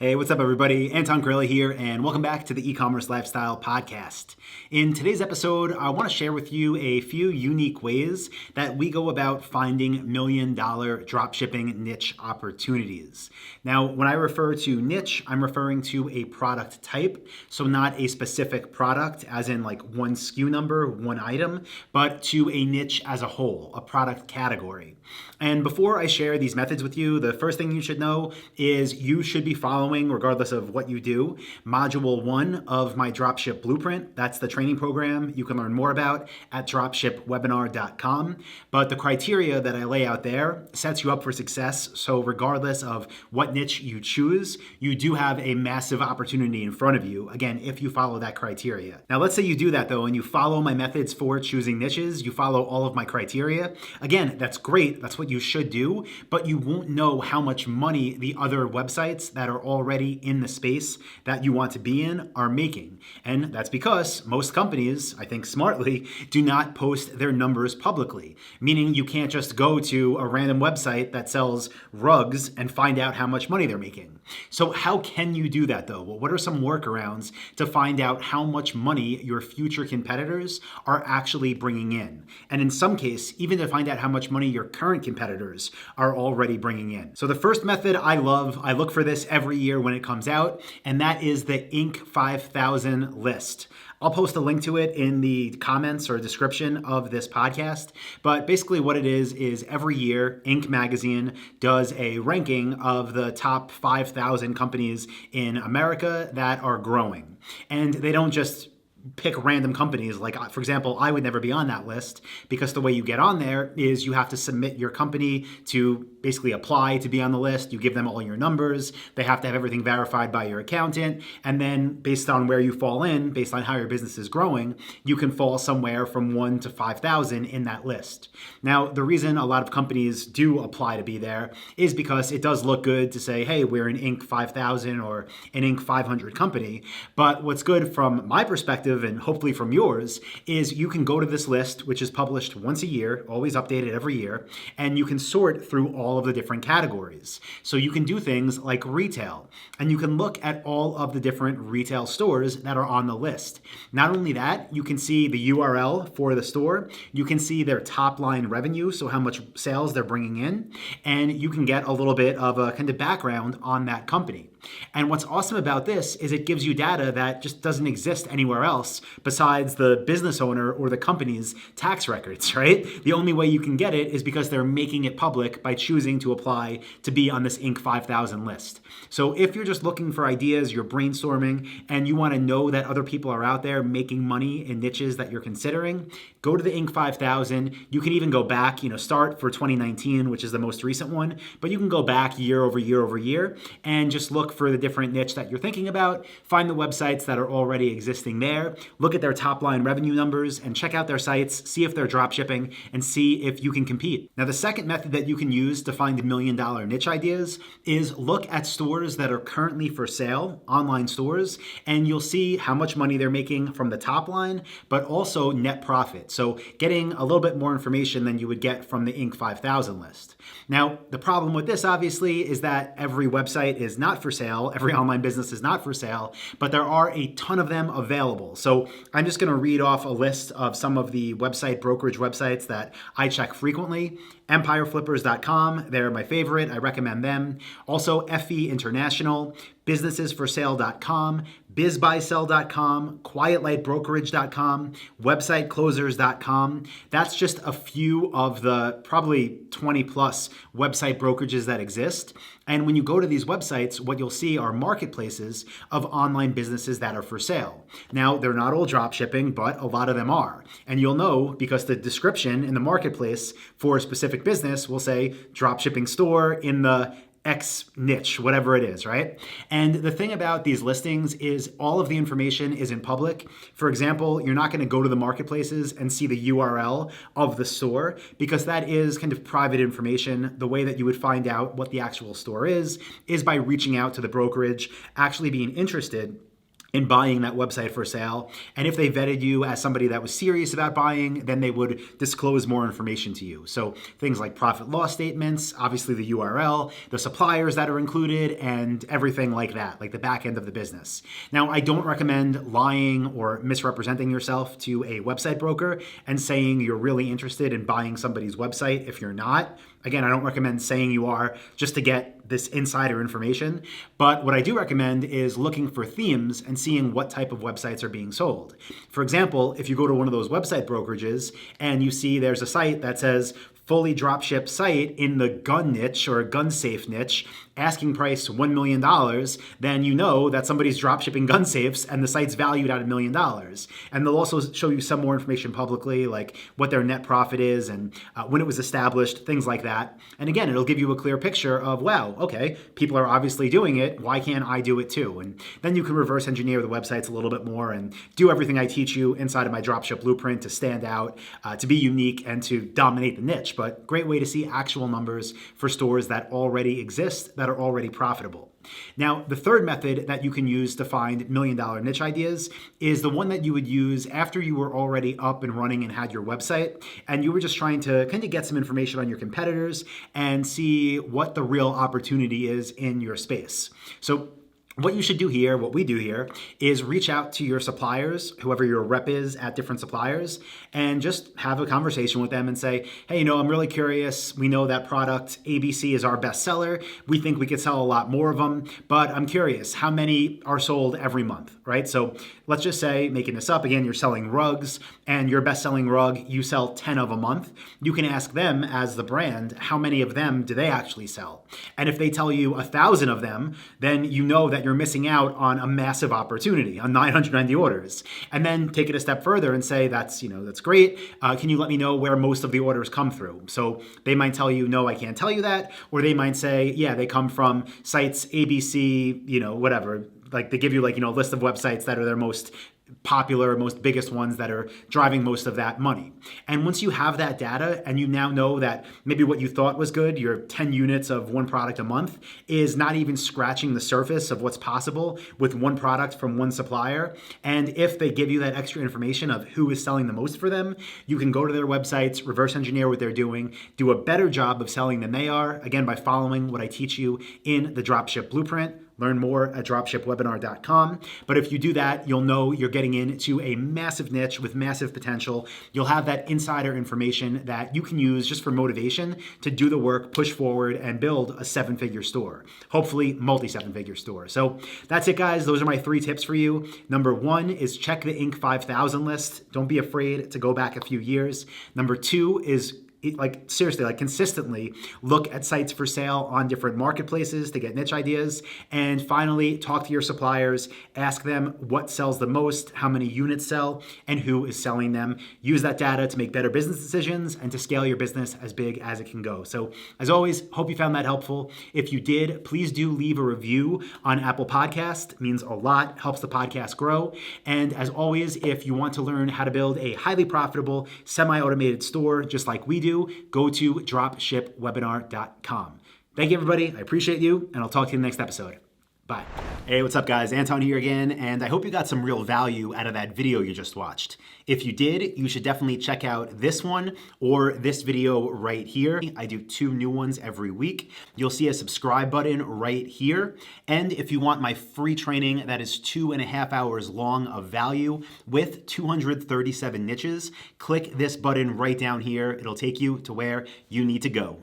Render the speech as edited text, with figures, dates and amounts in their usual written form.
Hey, what's up, everybody? Anton Kraly here, and welcome back to the e-commerce lifestyle podcast. In today's episode, I want to share with you a few unique ways that we go about finding million-dollar dropshipping niche opportunities. Now, when I refer to niche, I'm referring to a product type, so not a specific product, as in like one SKU number, one item, but to a niche as a whole, a product category. And before I share these methods with you, the first thing you should know is you should be following, regardless of what you do, Module 1 of my Dropship Blueprint. That's the training program you can learn more about at dropshipwebinar.com. But the criteria that I lay out there sets you up for success. So regardless of what niche you choose, you do have a massive opportunity in front of you, again, if you follow that criteria. Now, let's say you do that, though, and you follow my methods for choosing niches, you follow all of my criteria. Again, that's great. That's what you should do, but you won't know how much money the other websites that are already in the space that you want to be in are making. And that's because most companies, I think smartly, do not post their numbers publicly, meaning you can't just go to a random website that sells rugs and find out how much money they're making. So how can you do that, though? Well, what are some workarounds to find out how much money your future competitors are actually bringing in? And in some case, even to find out how much money your current competitors are already bringing in. So the first method I love, I look for this every year when it comes out, and that is the Inc. 5000 list. I'll post a link to it in the comments or description of this podcast. But basically what it is every year, Inc. magazine does a ranking of the top 5,000 companies in America that are growing. And they don't just pick random companies. Like, for example, I would never be on that list because the way you get on there is you have to submit your company to basically apply to be on the list. You give them all your numbers. They have to have everything verified by your accountant. And then based on where you fall in, based on how your business is growing, you can fall somewhere from 1 to 5,000 in that list. Now, the reason a lot of companies do apply to be there is because it does look good to say, hey, we're an Inc. 5000 or an Inc. 500 company. But what's good from my perspective, and hopefully from yours, is you can go to this list, which is published once a year, always updated every year, and you can sort through all of the different categories. So you can do things like retail, and you can look at all of the different retail stores that are on the list. Not only that, you can see the URL for the store, you can see their top line revenue, so how much sales they're bringing in, and you can get a little bit of a kind of background on that company. And what's awesome about this is it gives you data that just doesn't exist anywhere else besides the business owner or the company's tax records, right? The only way you can get it is because they're making it public by choosing to apply to be on this Inc. 5000 list. So if you're just looking for ideas, you're brainstorming, and you want to know that other people are out there making money in niches that you're considering, go to the Inc. 5000. You can even go back, start for 2019, which is the most recent one, but you can go back year over year over year and just look for the different niche that you're thinking about, find the websites that are already existing there, look at their top line revenue numbers and check out their sites, see if they're dropshipping, and see if you can compete. Now, the second method that you can use to find million-dollar niche ideas is look at stores that are currently for sale, online stores, and you'll see how much money they're making from the top line, but also net profit. So getting a little bit more information than you would get from the Inc. 5000 list. Now, the problem with this, obviously, is that every website is not for sale. Every online business is not for sale, but there are a ton of them available. So I'm just going to read off a list of some of the brokerage websites that I check frequently. EmpireFlippers.com, they're my favorite. I recommend them. Also, FE International, BusinessesForSale.com, BizBuySell.com, QuietLightBrokerage.com, WebsiteClosers.com. That's just a few of the probably 20 plus website brokerages that exist. And when you go to these websites, what you'll see are marketplaces of online businesses that are for sale. Now, they're not all drop shipping, but a lot of them are. And you'll know because the description in the marketplace for a specific business will say drop shipping store in the X niche, whatever it is, right? And the thing about these listings is all of the information is in public. For example, you're not going to go to the marketplaces and see the URL of the store because that is kind of private information. The way that you would find out what the actual store is by reaching out to the brokerage, actually being interested in buying that website for sale. And if they vetted you as somebody that was serious about buying, then they would disclose more information to you. So things like profit loss statements, obviously the URL, the suppliers that are included, and everything like that, like the back end of the business. Now, I don't recommend lying or misrepresenting yourself to a website broker and saying you're really interested in buying somebody's website if you're not. Again, I don't recommend saying you are just to get this insider information. But what I do recommend is looking for themes and seeing what type of websites are being sold. For example, if you go to one of those website brokerages and you see there's a site that says fully dropship site in the gun niche or gun safe niche, asking price $1 million, then you know that somebody's dropshipping gun safes and the site's valued at $1 million. And they'll also show you some more information publicly, like what their net profit is and when it was established, things like that. And again, it'll give you a clear picture of, wow, okay, people are obviously doing it. Why can't I do it too? And then you can reverse engineer the websites a little bit more and do everything I teach you inside of my dropship blueprint to stand out, to be unique and to dominate the niche. But great way to see actual numbers for stores that already exist, that are already profitable. Now, the third method that you can use to find $1 million niche ideas is the one that you would use after you were already up and running and had your website, and you were just trying to kind of get some information on your competitors and see what the real opportunity is in your space. So what you should do here, what we do here, is reach out to your suppliers, whoever your rep is at different suppliers, and just have a conversation with them and say, hey, I'm really curious. We know that product ABC is our best seller. We think we could sell a lot more of them, but I'm curious, how many are sold every month, right? So let's just say, making this up, again, you're selling rugs and your best-selling rug, you sell 10 of a month. You can ask them as the brand, how many of them do they actually sell? And if they tell you 1,000 of them, then you know that you're missing out on a massive opportunity on 990 orders. And then take it a step further and say, that's great. Can you let me know where most of the orders come through? So they might tell you, no, I can't tell you that. Or they might say, yeah, they come from sites ABC, whatever. Like they give you a list of websites that are their most popular, most biggest ones that are driving most of that money. And once you have that data and you now know that maybe what you thought was good, your 10 units of one product a month, is not even scratching the surface of what's possible with one product from one supplier. And if they give you that extra information of who is selling the most for them, you can go to their websites, reverse engineer what they're doing, do a better job of selling than they are, again, by following what I teach you in the Dropship Blueprint. Learn more at dropshipwebinar.com. But if you do that, you'll know you're getting into a massive niche with massive potential. You'll have that insider information that you can use just for motivation to do the work, push forward, and build a 7-figure store. Hopefully, multi-7-figure store. So that's it, guys. Those are my 3 tips for you. Number 1 is check the Inc. 5000 list. Don't be afraid to go back a few years. Number 2 is seriously, consistently look at sites for sale on different marketplaces to get niche ideas. And finally, talk to your suppliers, ask them what sells the most, how many units sell, and who is selling them. Use that data to make better business decisions and to scale your business as big as it can go. So as always, hope you found that helpful. If you did, please do leave a review on Apple Podcast. It means a lot, helps the podcast grow. And as always, if you want to learn how to build a highly profitable, semi-automated store just like we do, go to dropshipwebinar.com. Thank you, everybody. I appreciate you, and I'll talk to you in the next episode. Bye. Hey, what's up, guys? Anton here again, and I hope you got some real value out of that video you just watched. If you did, you should definitely check out this one or this video right here. I do 2 new ones every week. You'll see a subscribe button right here. And if you want my free training that is 2.5 hours long of value with 237 niches, click this button right down here. It'll take you to where you need to go.